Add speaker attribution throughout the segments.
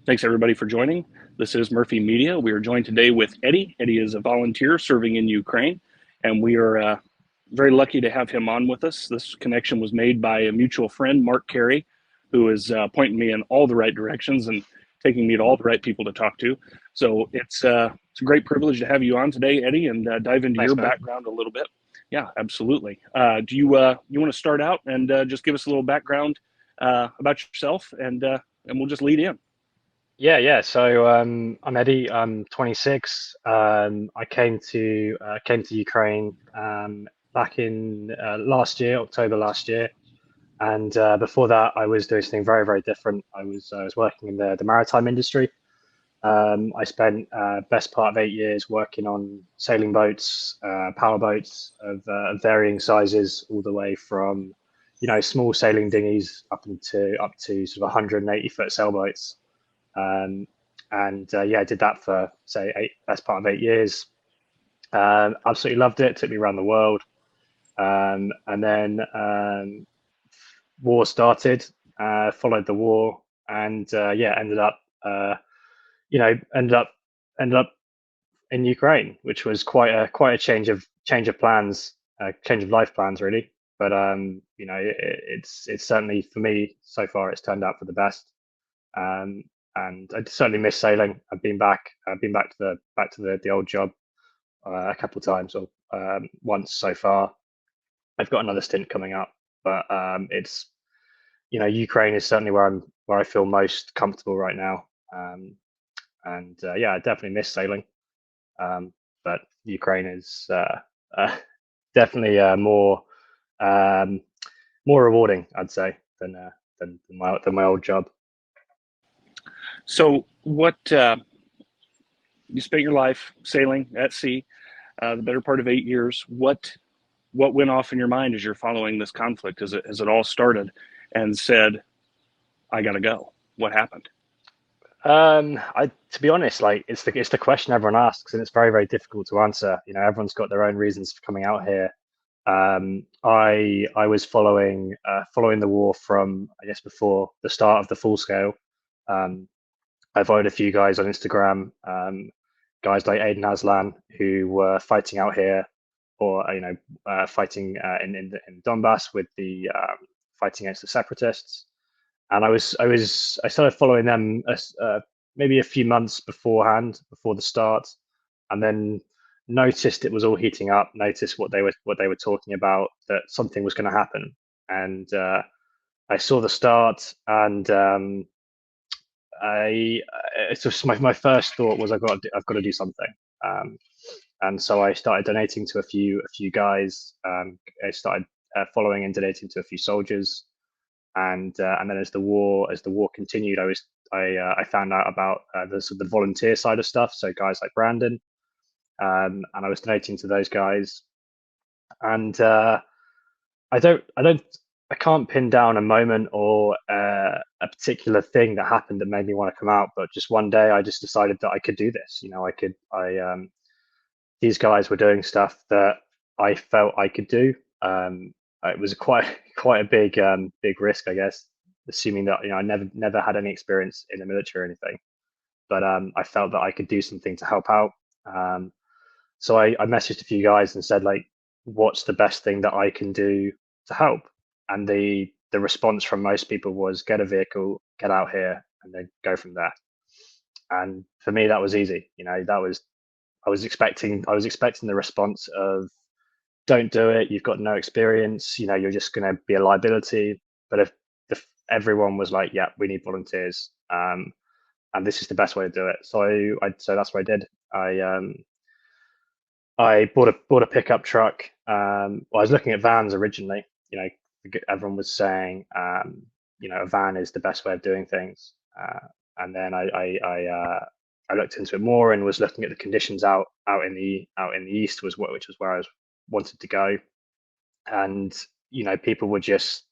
Speaker 1: Thanks everybody for joining. This is Murphy Media. We are joined today with Eddy. Eddy is a volunteer serving in Ukraine, and we are very lucky to have him on with us. This connection was made by a mutual friend, Mark Carey, who is pointing me in all the right directions and taking me to all the right people to talk to. So it's a great privilege to have you on today, Eddy, and dive into
Speaker 2: Thanks,
Speaker 1: your
Speaker 2: man.
Speaker 1: background a little bit. Yeah, absolutely. Do you you want to start out and just give us a little background about yourself, and we'll just lead in.
Speaker 2: Yeah. So I'm Eddie. I'm 26. I came to Ukraine back in last year, October last year, and before that, I was doing something very different. I was working in the maritime industry. I spent best part of 8 years working on sailing boats, power boats of varying sizes, all the way from small sailing dinghies up to sort of 180-foot sailboats. Um, and yeah, I did that for say best part of 8 years. Absolutely loved it. Took me around the world. And then war started. Followed the war, and yeah, uh, ended up ended up in Ukraine, which was quite a change of plans, change of life plans, really. But it's certainly for me so far, it's turned out for the best. Um, and I certainly miss sailing. I've been back to the old job a couple of times, or once so far. I've got another stint coming up, but it's Ukraine is certainly where I feel most comfortable right now. And yeah, I definitely miss sailing. But Ukraine is uh, definitely um, more rewarding, I'd say, than my old job.
Speaker 1: So, what you spent your life sailing at sea, the better part of 8 years. What went off in your mind as you're following this conflict? As it all started, and said, "I got to go." What happened?
Speaker 2: To be honest, like it's the question everyone asks, and it's very difficult to answer. Everyone's got their own reasons for coming out here. I was following the war from, I guess, before the start of the full scale. Um, I followed a few guys on Instagram, guys like Aiden Aslan, who were fighting out here, or fighting in Donbass with the fighting against the separatists. And I started following them maybe a few months beforehand, before the start, and then noticed it was all heating up. Noticed what they were talking about, that something was going to happen, and I saw the start, and I it's just my first thought was I've got to do something. Um, and so I started donating to a few guys. I started following and donating to a few soldiers, and then as the war continued, I found out about the sort of the volunteer side of stuff. So guys like Brandon, and I was donating to those guys. And I don't I can't pin down a moment or a particular thing that happened that made me want to come out. But just one day, I just decided that I could do this. These guys were doing stuff that I felt I could do. It was quite a big risk, I guess, assuming that I never had any experience in the military or anything. But I felt that I could do something to help out. Um, so I messaged a few guys and said, like, what's the best thing that I can do to help? And the response from most people was, get a vehicle, get out here, and then go from there. And for me, that was easy. That was I was expecting the response of, don't do it, you've got no experience, you're just going to be a liability. But if everyone was like, yeah, we need volunteers, and this is the best way to do it, so that's what I did. I bought a pickup truck. Well, I was looking at vans originally. Everyone was saying, a van is the best way of doing things. And then I looked into it more and was looking at the conditions out in the east, which was where I wanted to go. And people were just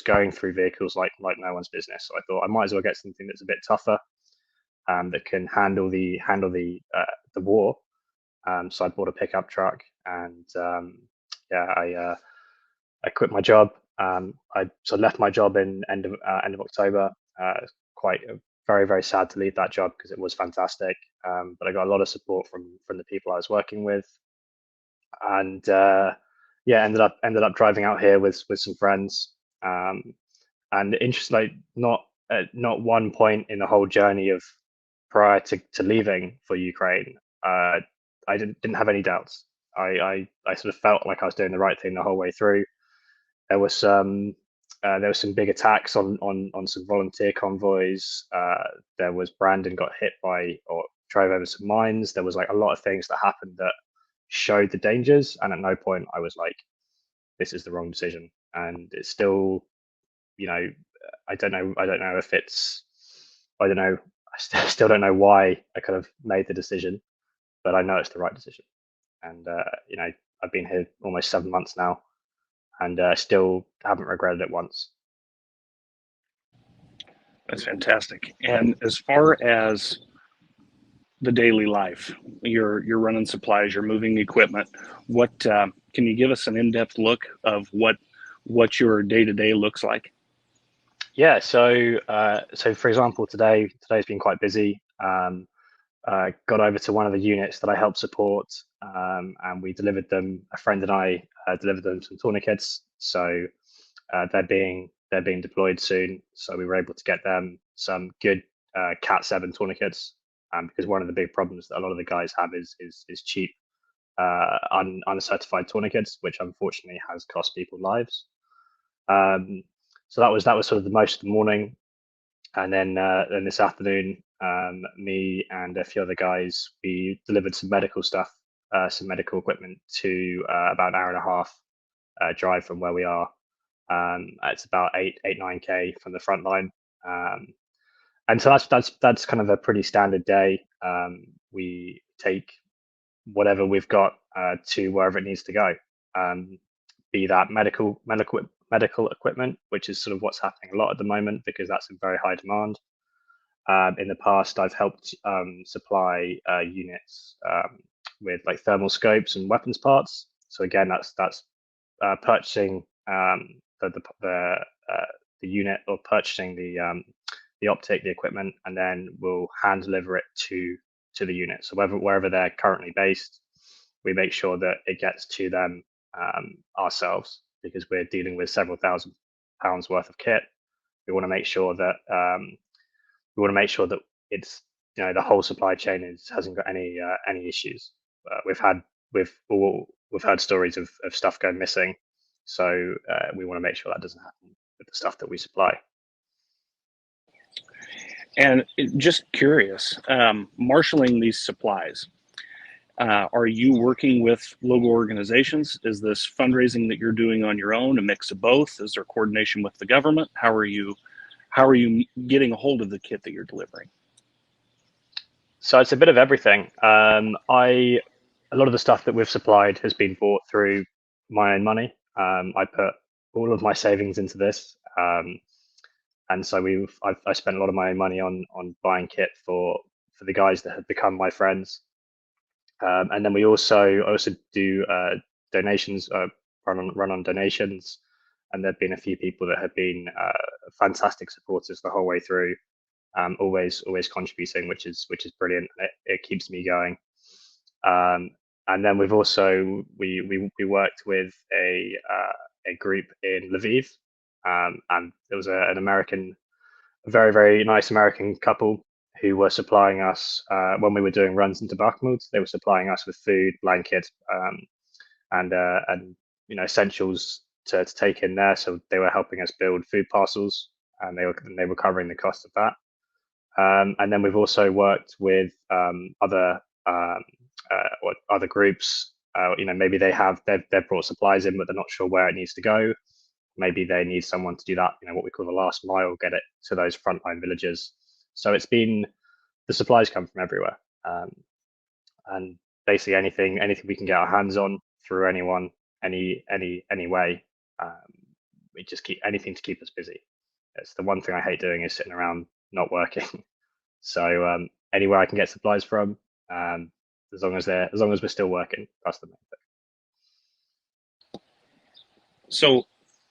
Speaker 2: going through vehicles like no one's business. So I thought I might as well get something that's a bit tougher, that can handle the war. So I bought a pickup truck, and yeah, I quit my job. I left my job in end of October. Quite a very, very sad to leave that job because it was fantastic. But I got a lot of support from the people I was working with, and yeah, ended up driving out here with some friends. And interest like not at not one point in the whole journey of prior to leaving for Ukraine, I didn't have any doubts. I sort of felt like I was doing the right thing the whole way through. There was some there was some big attacks on some volunteer convoys. There was Brandon got hit by or drove over some mines. There was like a lot of things that happened that showed the dangers, and at no point I was like, this is the wrong decision. And it's still, you know, I don't know if it's, I don't know, still don't know why I kind of made the decision, but I know it's the right decision. And I've been here almost 7 months now, and still haven't regretted it once.
Speaker 1: That's fantastic. And as far as the daily life, you're running supplies, you're moving equipment. What can you give us an in-depth look of what your day to day looks like?
Speaker 2: Yeah, so for example, today's been quite busy. Got over to one of the units that I help support, and we delivered them. A friend and I delivered them some tourniquets. So they're being deployed soon. So we were able to get them some good Cat 7 tourniquets, because one of the big problems that a lot of the guys have is cheap uncertified tourniquets, which unfortunately has cost people lives. Um, so that was sort of the most of the morning, and then this afternoon, me and a few other guys, we delivered some medical stuff, some medical equipment to about an hour and a half drive from where we are. It's about 9K from the front line. And so that's kind of a pretty standard day. We take whatever we've got to wherever it needs to go. Be that medical equipment, which is sort of what's happening a lot at the moment because that's in very high demand. In the past, I've helped supply units with like thermal scopes and weapons parts. So again, that's purchasing the unit, or purchasing the optic, the equipment, and then we'll hand deliver it to the unit. So wherever they're currently based, we make sure that it gets to them ourselves, because we're dealing with several £1,000s worth of kit. We want to make sure that it's, the whole supply chain hasn't got any issues. We've had stories of stuff going missing, so we want to make sure that doesn't happen with the stuff that we supply.
Speaker 1: And just curious, marshaling these supplies, are you working with local organizations? Is this fundraising that you're doing on your own, a mix of both? Is there coordination with the government? How are you getting a hold of the kit that you're delivering?
Speaker 2: So it's a bit of everything. A lot of the stuff that we've supplied has been bought through my own money. I put all of my savings into this, and so I spent a lot of my own money on buying kit for the guys that have become my friends. And then I also do donations, run on donations, and there've been a few people that have been fantastic supporters the whole way through, always contributing, which is brilliant. It keeps me going. And then we've also we worked with a group in Lviv, and there was a very, very nice American couple who were supplying us when we were doing runs into Bakhmut. They were supplying us with food, blankets, and essentials to take in there. So they were helping us build food parcels, and they were covering the cost of that. And then we've also worked with other groups. Maybe they've brought supplies in, but they're not sure where it needs to go. Maybe they need someone to do that, what we call the last mile, get it to those frontline villages. So the supplies come from everywhere, and basically anything we can get our hands on through anyone, any way. We just keep anything to keep us busy. It's the one thing I hate doing, is sitting around not working. So anywhere I can get supplies from, as long as we're still working, that's the main thing.
Speaker 1: So,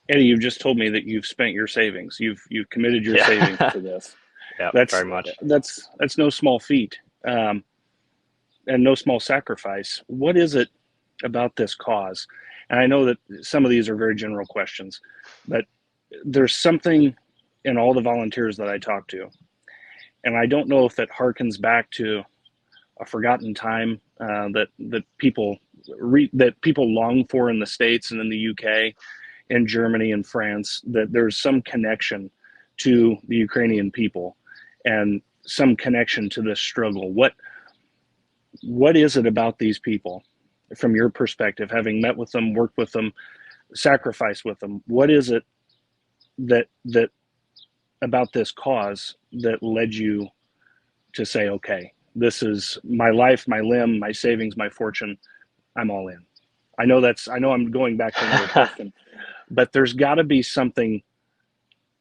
Speaker 1: Eddy, you've just told me that you've spent your savings. You've committed your savings to this.
Speaker 2: Yeah,
Speaker 1: That's
Speaker 2: very much.
Speaker 1: that's no small feat, um, and no small sacrifice. What is it about this cause? And I know that some of these are very general questions, but there's something in all the volunteers that I talk to, and I don't know if it harkens back to a forgotten time that people long for in the States and in the UK, in Germany and France. That there's some connection to the Ukrainian people, and some connection to this struggle. What is it about these people, from your perspective, having met with them, worked with them, sacrificed with them? What is it that about this cause that led you to say, okay, this is my life, my limb, my savings, my fortune, I'm all in? I know I'm going back to another question, but there's got to be something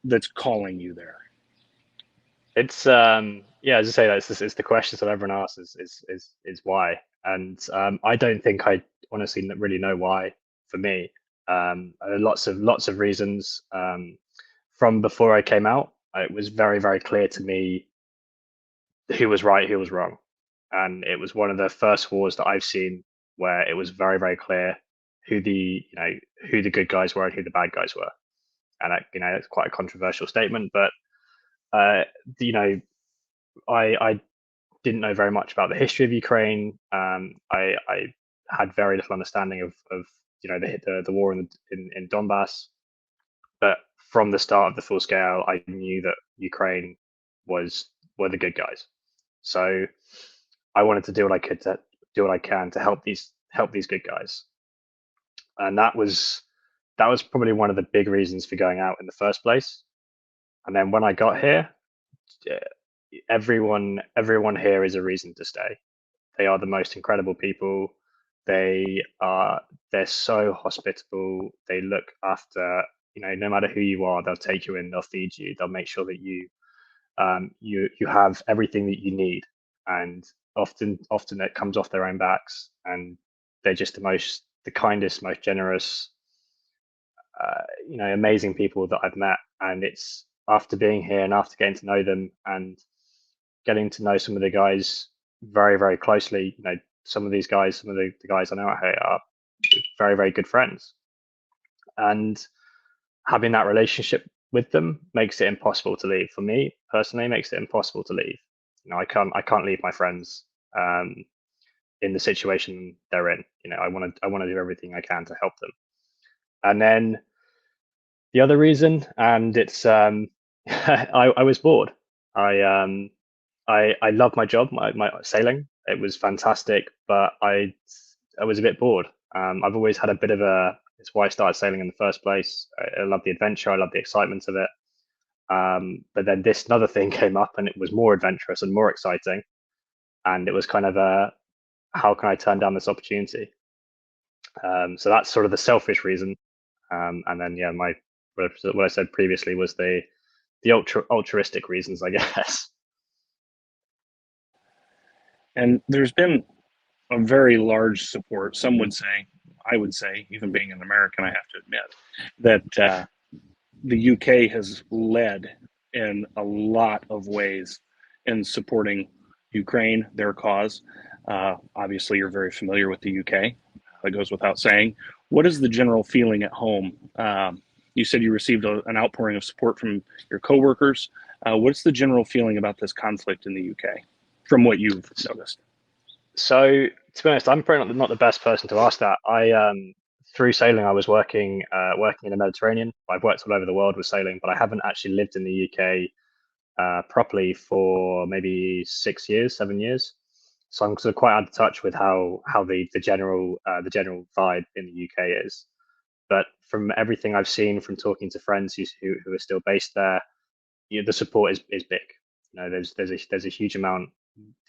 Speaker 1: that's calling you there.
Speaker 2: It's yeah, as I say, it's the questions that everyone asks is why, and I don't think I honestly really know why for me. Lots of reasons. From before I came out, it was very clear to me who was right, who was wrong, and it was one of the first wars that I've seen where it was very clear who who the good guys were and who the bad guys were. And it's quite a controversial statement, but uh, you know, I didn't know very much about the history of Ukraine. I had very little understanding of the war in Donbass. But from the start of the full scale, I knew that Ukraine were the good guys. So I wanted to do what I could to do what I can to help these good guys, and that was probably one of the big reasons for going out in the first place. And then when I got here, eh, everyone here is a reason to stay. They are the most incredible people. They are they're so hospitable. They look after, no matter who you are, they'll take you in, they'll feed you, they'll make sure that you have everything that you need. And often it comes off their own backs, and they're just the kindest, most generous, amazing people that I've met. And it's after being here and after getting to know them and getting to know some of the guys very closely. Some of these guys, some of the guys I know out here are very good friends, and having that relationship with them makes it impossible to leave. For me personally, it makes it impossible to leave. I can't leave my friends in the situation they're in. I want to do everything I can to help them. And then the other reason, and it's I was bored. I I love my job, my sailing. It was fantastic, but I was a bit bored. I've always had a bit of a. It's why I started sailing in the first place. I love the adventure. I love the excitement of it. But then this another thing came up, and it was more adventurous and more exciting. And it was kind of a, how can I turn down this opportunity? So that's sort of the selfish reason. And then yeah, what I said previously was the altruistic reasons, I guess.
Speaker 1: And there's been a very large support. Some would say, I would say, even being an American, I have to admit that the UK has led in a lot of ways in supporting Ukraine, their cause. Obviously, you're very familiar with the UK. That goes without saying. What is the general feeling at home? You said you received an outpouring of support from your coworkers. What's the general feeling about this conflict in the UK, from what you've noticed?
Speaker 2: So to be honest, I'm probably not the best person to ask that. I through sailing, I was working in the Mediterranean. I've worked all over the world with sailing, but I haven't actually lived in the UK properly for maybe 6 years, 7 years. So I'm sort of quite out of touch with how the general vibe in the UK is. But from everything I've seen, from talking to friends who are still based there, the support is big. There's a huge amount.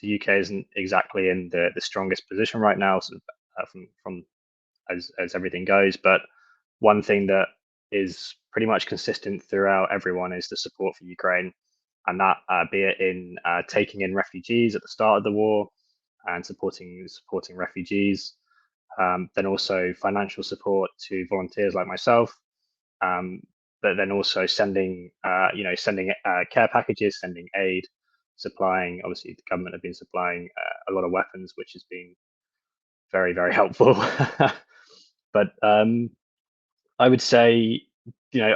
Speaker 2: The UK isn't exactly in the strongest position right now, sort of, from as everything goes. But one thing that is pretty much consistent throughout everyone is the support for Ukraine, and that be it in taking in refugees at the start of the war and supporting refugees, then also financial support to volunteers like myself, but then also sending sending care packages, sending aid, supplying. Obviously, the government have been supplying a lot of weapons, which has been very, very helpful. But I would say,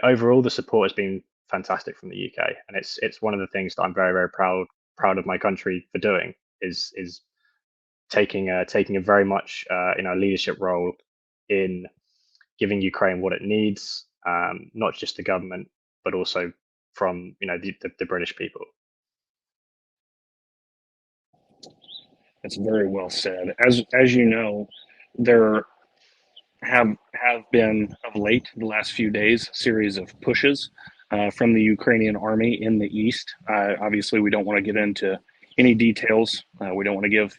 Speaker 2: overall the support has been fantastic from the UK, and it's one of the things that I'm very, very proud of my country for doing is taking a very much leadership role in giving Ukraine what it needs, not just the government, but also from the British people.
Speaker 1: That's very well said. As you know, there have been of late, the last few days, a series of pushes from the Ukrainian army in the east. Obviously, we don't want to get into any details. We don't want to give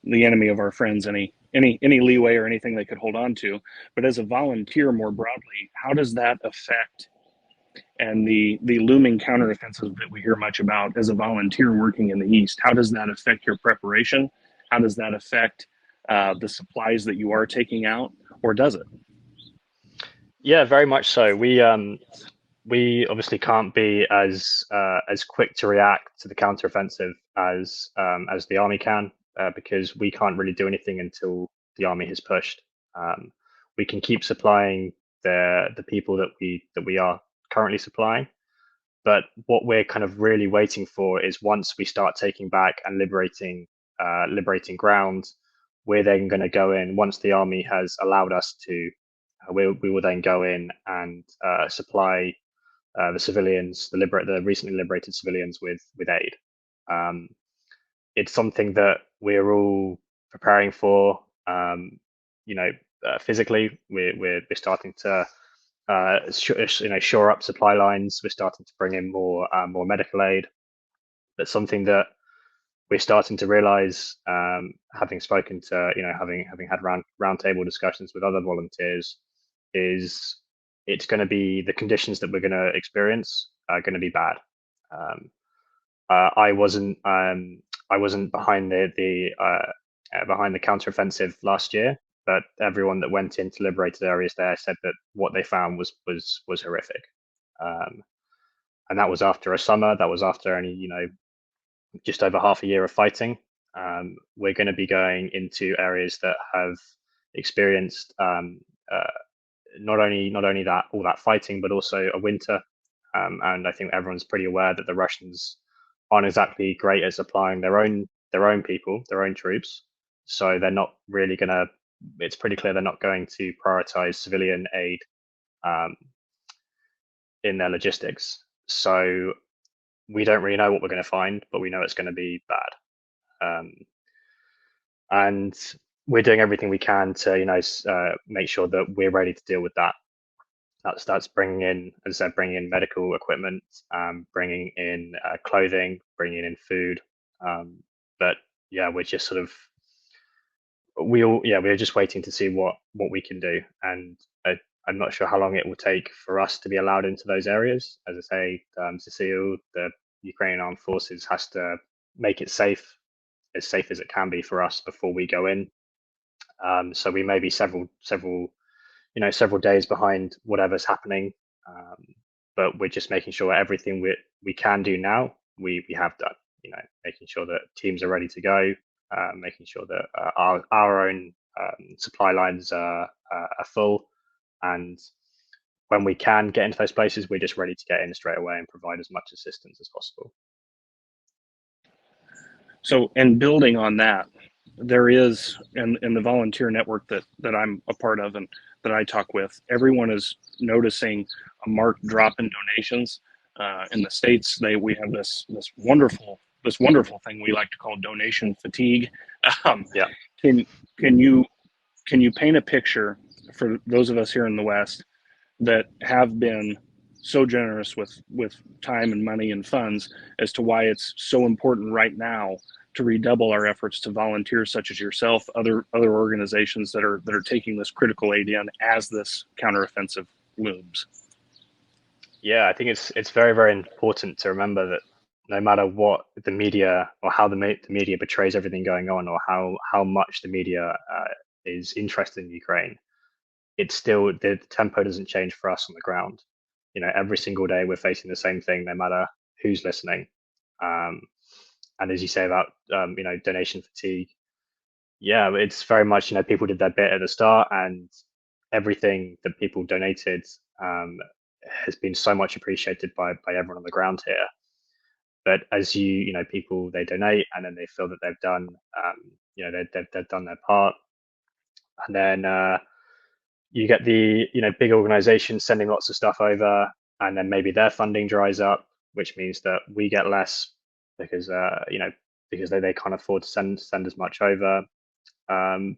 Speaker 1: the enemy of our friends any leeway or anything they could hold on to. But as a volunteer, more broadly, how does that affect and the looming counteroffensive that we hear much about as a volunteer working in the east? How does that affect your preparation? How does that affect the supplies that you are taking out, or does it?
Speaker 2: Yeah, very much so. We obviously can't be as quick to react to the counteroffensive as the army can, because we can't really do anything until the army has pushed. Um, we can keep supplying the people that we are currently supplying, but what we're kind of really waiting for is once we start taking back and liberating ground, we're then going to go in once the army has allowed us to. We will then go in and supply the civilians, the recently liberated civilians, with aid. Um, it's something that we're all preparing for. You know, physically, we're starting to shore up supply lines. We're starting to bring in more medical aid. That's something that we're starting to realize, having spoken to, having had roundtable discussions with other volunteers, is it's going to be the conditions that we're going to experience are going to be bad. Um, I wasn't behind the counteroffensive last year, but everyone that went into liberated areas there said that what they found was horrific. Um, and that was after a summer. That was after only just over half a year of fighting. We're going to be going into areas that have experienced uh, not only that all that fighting, but also a winter. And I think everyone's pretty aware that the Russians aren't exactly great at supplying their own people, their own troops. So they're not really going to. It's pretty clear they're not going to prioritize civilian aid um, in their logistics. So we don't really know what we're going to find, but we know it's going to be bad. And we're doing everything we can to make sure that we're ready to deal with that. That's bringing in, as I said, bringing in medical equipment, bringing in clothing, bringing in food. But yeah, we're just sort of we're just waiting to see what we can do, and I'm not sure how long it will take for us to be allowed into those areas. As I say, Cecile, the Ukrainian Armed Forces has to make it as safe as it can be for us before we go in. So we may be several days behind whatever's happening, but we're just making sure everything we can do now we have done. Making sure that teams are ready to go, making sure that our own supply lines are full, and when we can get into those places, we're just ready to get in straight away and provide as much assistance as possible.
Speaker 1: So, and building on that, there is in the volunteer network that I'm a part of and that I talk with, everyone is noticing a marked drop in donations. In the states, we have this wonderful thing we like to call donation fatigue. Um,
Speaker 2: Yeah.
Speaker 1: can can you can you paint a picture for those of us here in the West that have been so generous with time and money and funds as to why it's so important right now to redouble our efforts to volunteers such as yourself, other organizations that are taking this critical aid in as this counteroffensive looms?
Speaker 2: Yeah, I think it's very, very important to remember that no matter what the media or how the media portrays everything going on, or how much the media is interested in Ukraine, it's still the tempo doesn't change for us on the ground. every single day we're facing the same thing, no matter who's listening. Um, and as you say about donation fatigue, yeah, it's very much people did their bit at the start, and everything that people donated has been so much appreciated by everyone on the ground here. But as people, they donate, and then they feel that they've done they've done their part, and then you get the big organizations sending lots of stuff over, and then maybe their funding dries up, which means that we get less because because they can't afford to send as much over. um,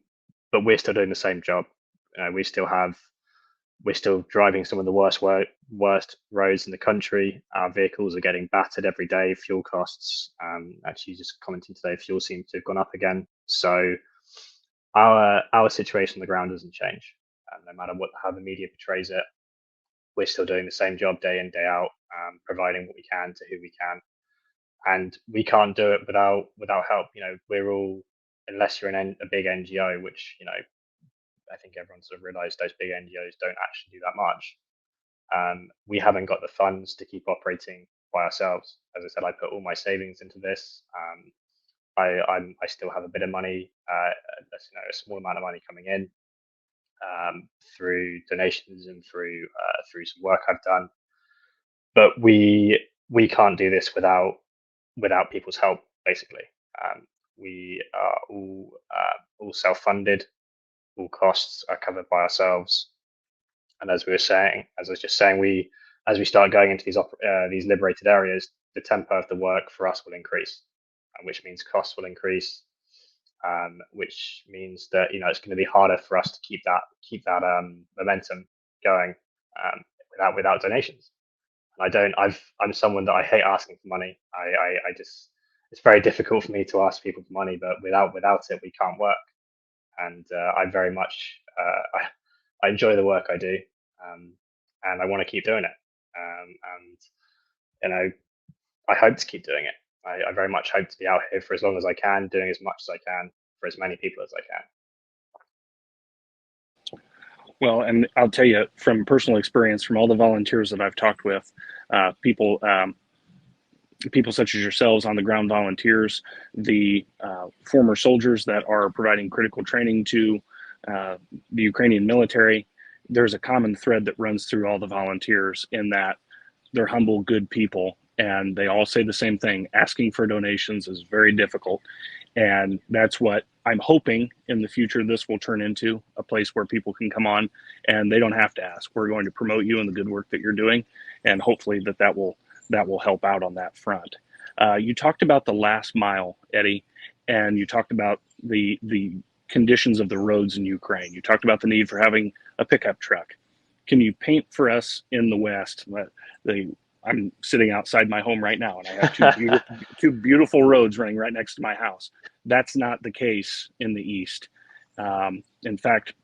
Speaker 2: but we're still doing the same job. We're still driving some of the worst roads in the country. Our vehicles are getting battered every day. Fuel costs, actually, just commenting today, fuel seems to have gone up again. So our situation on the ground doesn't change, no matter how the media portrays it. We're still doing the same job day in, day out, providing what we can to who we can, and we can't do it without help. We're all, unless you're in a big NGO, which I think everyone sort of realised those big NGOs don't actually do that much. We haven't got the funds to keep operating by ourselves. As I said, I put all my savings into this. I still have a bit of money, a small amount of money coming in through donations and through some work I've done. But we can't do this without people's help. Basically, we are all self-funded. All costs are covered by ourselves. And as I was just saying, as we start going into these liberated areas, the tempo of the work for us will increase, which means costs will increase, which means that it's going to be harder for us to keep that momentum going without donations. And I'm someone that I hate asking for money. I just it's very difficult for me to ask people for money, but without it, we can't work. And I very much I enjoy the work I do, and I want to keep doing it. And I hope to keep doing it. I very much hope to be out here for as long as I can, doing as much as I can for as many people as I can.
Speaker 1: Well, and I'll tell you from personal experience, from all the volunteers that I've talked with, people people such as yourselves, on the ground volunteers, the former soldiers that are providing critical training to the Ukrainian military, there's a common thread that runs through all the volunteers in that they're humble, good people, and they all say the same thing. Asking for donations is very difficult, and that's what I'm hoping in the future this will turn into, a place where people can come on and they don't have to ask. We're going to promote you and the good work that you're doing, and hopefully that will help out on that front. You talked about the last mile, Eddy, and you talked about the conditions of the roads in Ukraine. You talked about the need for having a pickup truck. Can you paint for us in the West? I'm sitting outside my home right now, and I have two beautiful roads running right next to my house. That's not the case in the East. In fact,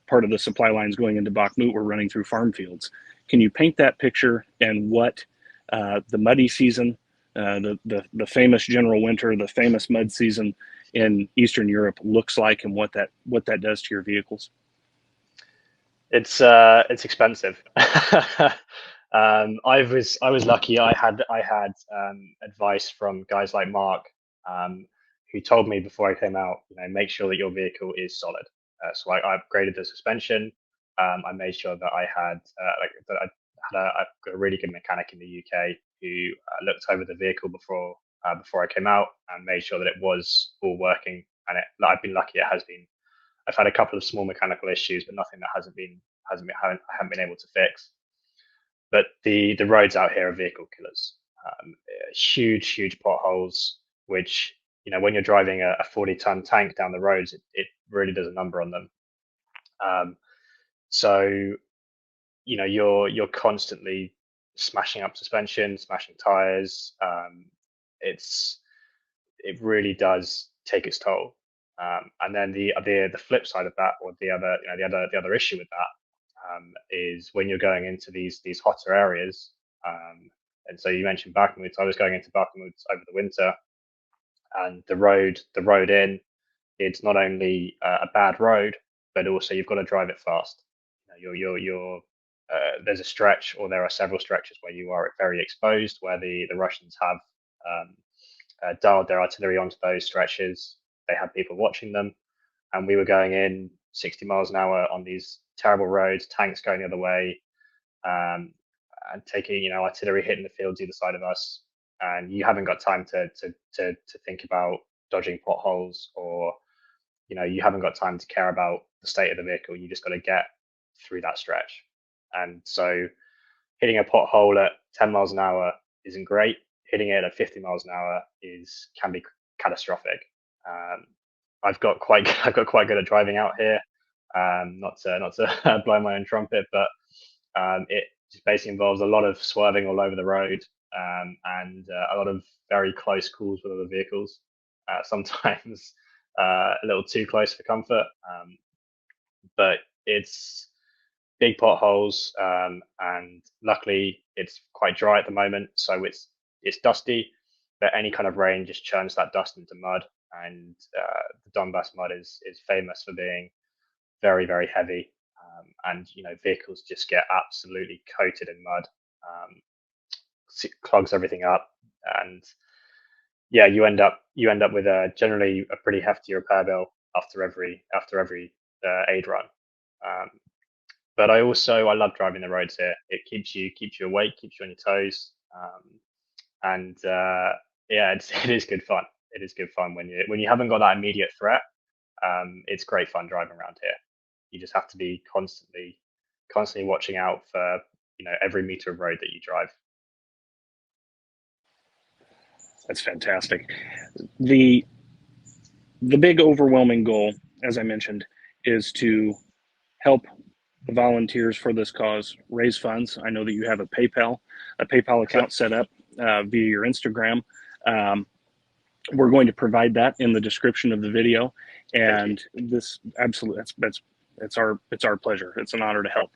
Speaker 1: part of the supply lines going into Bakhmut were running through farm fields. Can you paint that picture and what the muddy season, the famous general winter, the famous mud season in Eastern Europe looks like, and what that does to your vehicles?
Speaker 2: It's expensive. I was lucky. I had advice from guys like Mark, who told me before I came out, make sure that your vehicle is solid. So I upgraded the suspension. I made sure that I had I've got a really good mechanic in the UK who looked over the vehicle before I came out and made sure that it was all working. And I've been lucky; it has been. I've had a couple of small mechanical issues, but nothing that I haven't been able to fix. But the roads out here are vehicle killers. Huge potholes, which when you're driving a 40-ton tank down the roads, it really does a number on them. So you're constantly smashing up suspension, smashing tires. It really does take its toll. And then the flip side of that, or the other issue with that, is when you're going into these hotter areas. And so you mentioned Bakhmut. I was going into Bakhmut over the winter, and the road in, it's not only a bad road, but also you've got to drive it fast. You're there's a stretch, or there are several stretches where you are very exposed, where the Russians have dialed their artillery onto those stretches. They had people watching them, and we were going in 60 miles an hour on these terrible roads, tanks going the other way, um, and taking artillery hitting the fields either side of us, and you haven't got time to think about dodging potholes, or you haven't got time to care about the state of the vehicle. You just got to get through that stretch. And so hitting a pothole at 10 miles an hour isn't great. Hitting it at 50 miles an hour can be catastrophic. Um, I've got quite good at driving out here. Not to blow my own trumpet, but it just basically involves a lot of swerving all over the road, and a lot of very close calls with other vehicles. Sometimes a little too close for comfort, but it's big potholes, and luckily it's quite dry at the moment, so it's dusty. But any kind of rain just churns that dust into mud, and the Donbass mud is famous for being very, very heavy, and vehicles just get absolutely coated in mud. It clogs everything up, and yeah, you end up with generally a pretty hefty repair bill after every aid run. Um, but I love driving the roads here. It keeps you awake, keeps you on your toes, and yeah, it is good fun. It is good fun when you haven't got that immediate threat. It's great fun driving around here. You just have to be constantly watching out for every meter of road that you drive.
Speaker 1: That's fantastic. The the big overwhelming goal, as I mentioned, is to help the volunteers for this cause raise funds. I know that you have a PayPal account set up via your Instagram. Um, we're going to provide that in the description of the video, and this absolutely it's our pleasure. It's an honor to help.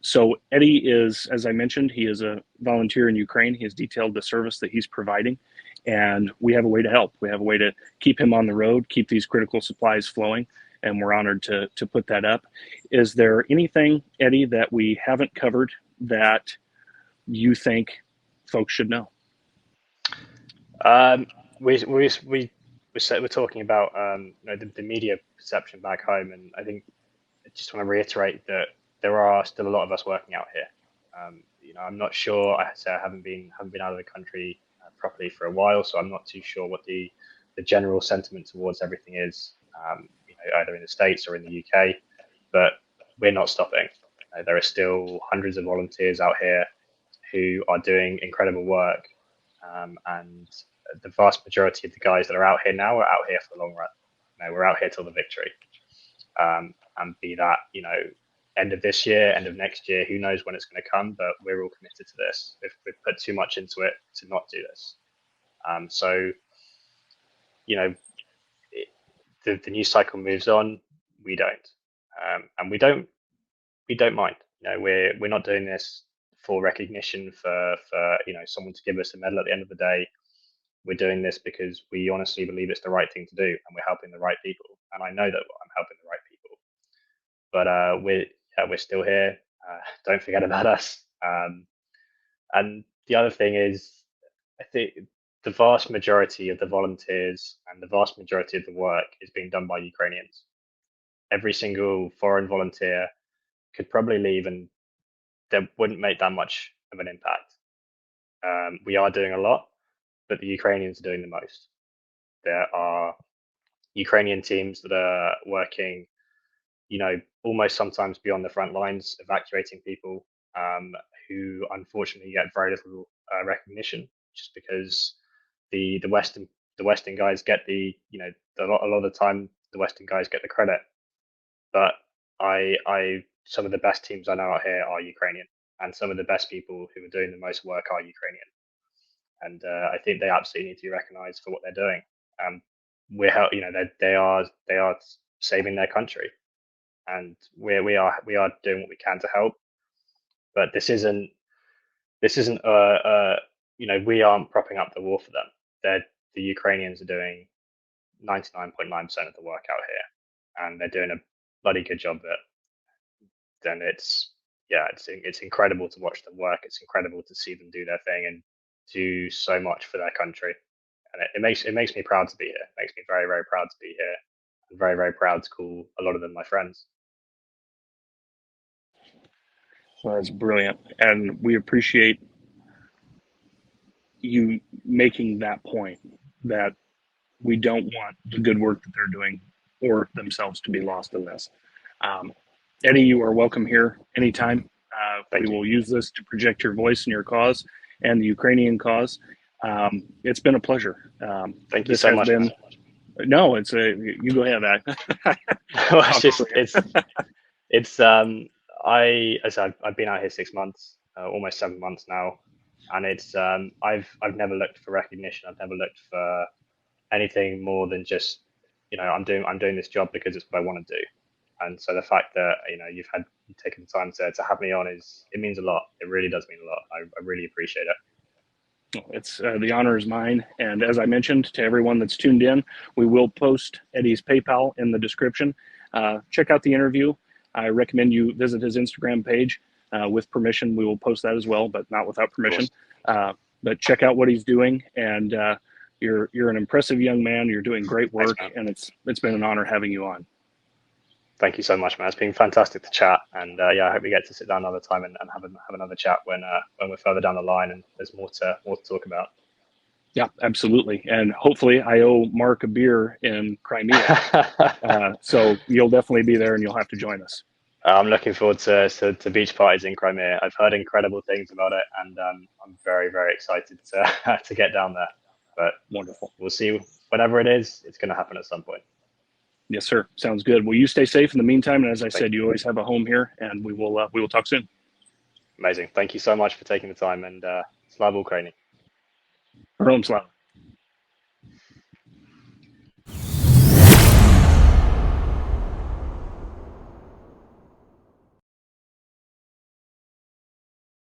Speaker 1: So Eddy is, as I mentioned, he is a volunteer in Ukraine. He has detailed the service that he's providing, and we have a way to help. We have a way to keep him on the road, keep these critical supplies flowing, and we're honored to put that up. Is there anything, Eddy, that we haven't covered that you think folks should know?
Speaker 2: Um, we're talking about the media perception back home, and I just want to reiterate that there are still a lot of us working out here. I'm not sure. I haven't been out of the country properly for a while, so I'm not too sure what the general sentiment towards everything is. Either in the States or in the UK, but we're not stopping. There are still hundreds of volunteers out here who are doing incredible work, and the vast majority of the guys that are out here now are out here for the long run. We're out here till the victory, and be that end of this year, end of next year, who knows when it's going to come, but we're all committed to this. We've put too much into it to not do this. So it, the news cycle moves on. We don't, and we don't mind. We're not doing this for recognition, for someone to give us a medal at the end of the day. We're doing this because we honestly believe it's the right thing to do, and we're helping the right people. And I know that I'm helping the right people. But we're still here. Don't forget about us. And the other thing is, I think the vast majority of the volunteers and the vast majority of the work is being done by Ukrainians. Every single foreign volunteer could probably leave, and they wouldn't make that much of an impact. We are doing a lot, but the Ukrainians are doing the most. There are Ukrainian teams that are working, almost sometimes beyond the front lines, evacuating people, who unfortunately get very little recognition, just because the Western guys get a lot of the time the Western guys get the credit. But some of the best teams I know out here are Ukrainian, and some of the best people who are doing the most work are Ukrainian, and I think they absolutely need to be recognised for what they're doing. They are saving their country, and we are doing what we can to help. But this isn't we aren't propping up the war for them. The Ukrainians are doing 99.9% of the work out here, and they're doing a bloody good job of it. and it's incredible to watch them work. It's incredible to see them do their thing and do so much for their country. And it makes me proud to be here. It makes me very, very proud to be here, and very, very proud to call a lot of them my friends.
Speaker 1: So that's brilliant, and we appreciate you making that point that we don't want the good work that they're doing or themselves to be lost in this. Um, Eddy, you are welcome here anytime. We
Speaker 2: Thank you.
Speaker 1: will use this to project your voice and your cause and the Ukrainian cause. It's been a pleasure.
Speaker 2: Thank you
Speaker 1: This
Speaker 2: so
Speaker 1: has
Speaker 2: much, man.
Speaker 1: been, no, it's a, you go ahead.
Speaker 2: Well,
Speaker 1: I'll talk over you.
Speaker 2: it's as I've been out here 6 months, almost 7 months now, and I've never looked for recognition. I've never looked for anything more than just, I'm doing this job because it's what I want to do. And so the fact that you've taken the time to have me on, it means a lot. It really does mean a lot. I really appreciate it.
Speaker 1: It's the honor is mine. And as I mentioned to everyone that's tuned in, we will post Eddy's PayPal in the description. Check out the interview. I recommend you visit his Instagram page. With permission, we will post that as well, but not without
Speaker 2: Of
Speaker 1: permission.
Speaker 2: course.
Speaker 1: But check out what he's doing, and you're an impressive young man. You're doing great
Speaker 2: Thanks,
Speaker 1: work,
Speaker 2: man.
Speaker 1: and it's been an honor having you on.
Speaker 2: Thank you so much, man. It's been fantastic to chat, and I hope we get to sit down another time and have another chat when we're further down the line and there's more to talk about.
Speaker 1: Yeah, absolutely. And hopefully, I owe Mark a beer in Crimea, so you'll definitely be there, and you'll have to join us.
Speaker 2: I'm looking forward to beach parties in Crimea. I've heard incredible things about it, and I'm very, very excited to to get down there. But
Speaker 1: Wonderful.
Speaker 2: we'll see. Whatever it is, it's going to happen at some point.
Speaker 1: Yes, sir. Sounds good. Well, you stay safe in the meantime, and as I
Speaker 2: Thank
Speaker 1: said,
Speaker 2: you.
Speaker 1: you always have a home here, and we will talk soon.
Speaker 2: Amazing. Thank you so much for taking the time, and Slava Ukraini.
Speaker 1: Herlam Slava.